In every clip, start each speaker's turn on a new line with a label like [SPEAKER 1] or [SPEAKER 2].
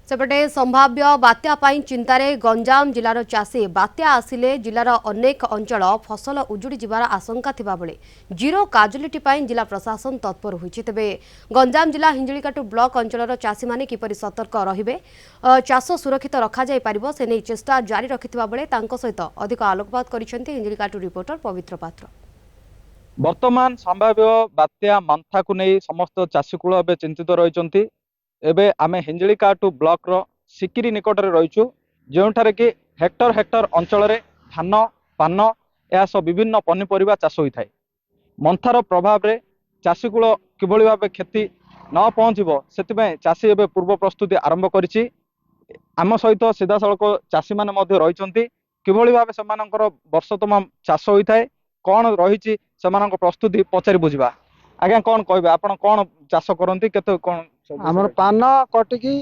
[SPEAKER 1] सेपटे संभाव्य बात्या पाई चिंतार गंजाम जिलार चाषी बात्या आसिले जिलार अनेक अंचल फसल उजुड़ी जिबार आशंका थिबा बेले जीरो काजुलिटी पाई जिला प्रशासन तत्पर होइछि। तेबे गंजाम जिला हिंजिलिकाटु ब्लॉक अंचलर चाषी माने किपरि सतर्क रहिबे चाष सुरक्षित रखा जाय पारिबो से नै चेष्टा जारी रखिथिबा बेले तांको सहित अधिक आलोकपात करिसेंती हिंजिलिकाटु रिपोर्टर पवित्र पात्र।
[SPEAKER 2] वर्तमान संभाव्य बात्या मंथा को नहीं समस्त चाषीकूल ए चिंतित रही। एबे आमे हिंजिलिकाटु ब्लॉक रो सिकिरी निकट में रहीचु जोठारे कि हेक्टर हेक्टर अंचल रे धान पान या सब विभिन्न पनीपरिया चाष होता है। मंथार प्रभाव रे चाषीकूल किभली भाव क्षति न पहुँचबो सेतिबे चाषी एबे पूर्व प्रस्तुति आरंभ करिछि। आम सहित सीधा सड़क चाषी माने मध्य रहिचंती किभली भाव सेमानकर वर्ष तमाम चाष होता है कौन रही प्रस्तुति पचारि बुझा। आज्ञा कौन कहबे आपण कौन चाष करती केते कौन
[SPEAKER 3] आमर पान कटिकी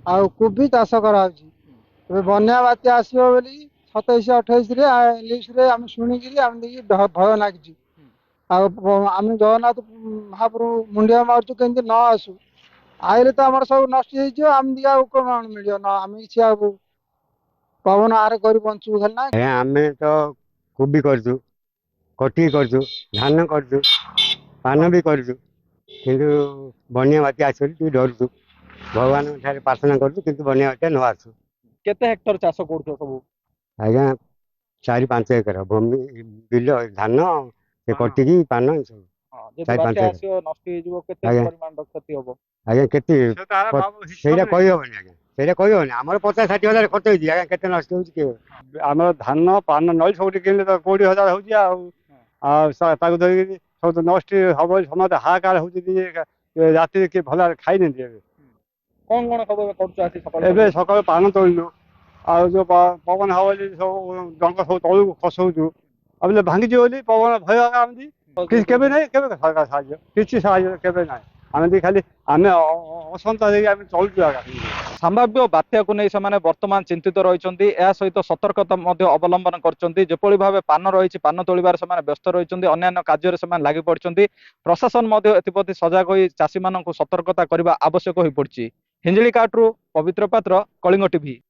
[SPEAKER 3] आउ कोबी चाष करा बन्या बात्या आसो बोली 27-28 लिस्ट रे आम शुणिकी भय लगी आम जगन्नाथ महाप्रभु मुंडिया मार्चु केमती न आसू आइले तो आम सब नष्ट आम दिया कौन मिल आम कि पवन आरे कर बंचु खाली ना
[SPEAKER 4] आम तो कोबी कर कटी कर धान कर पान भी कर बन्या बात्या आस डरु भगवान प्रार्थना कर बन्या बात्या न आसू।
[SPEAKER 2] केते हेक्टर चाष कर सब
[SPEAKER 4] आज्ञा 4-5 एकर भूमि बिल धान से कटिकी पान सब 4-5 एकर आज्ञा केते सेटा कहि होबनी आज्ञा सेटा कहि होबनी हमर 50-60 हजार खर्च होई आज्ञा केते नष्ट होई के हमर धान पान नल सब किनले तो 20,000 होई आ ताको धरि सब नष्ट हबो समाते हाकार होई राति के भला खाई नहीं दिए
[SPEAKER 2] कौन कौन खबर करछु आसी सकाळ
[SPEAKER 4] एबे सकाळ पान तोड़लु आ जो पवन हवा सब डंक सब तळु खसौछु अब भांगी बोली पवन भय आमदी किस केबे नहीं केबे सरकार साहाय्य किछि साहाय्य केबे नहीं आमदी खाली आमे असंता देई आमे चलछु आगा।
[SPEAKER 2] संभाव्य बात्या को नहीं से वर्तमान चिंतित रही सहित सतर्कता अवलंबन करपरि भाव पान रही पान तोड़बार से व्यस्त रही अन्य कार्य से लगी पड़ते प्रशासन एप्रति सजग हो चाषी मान सतर्कता करने आवश्यक हो पड़ी। हिंजिलिकाटू पवित्र पात्र, कलिंग टीवी।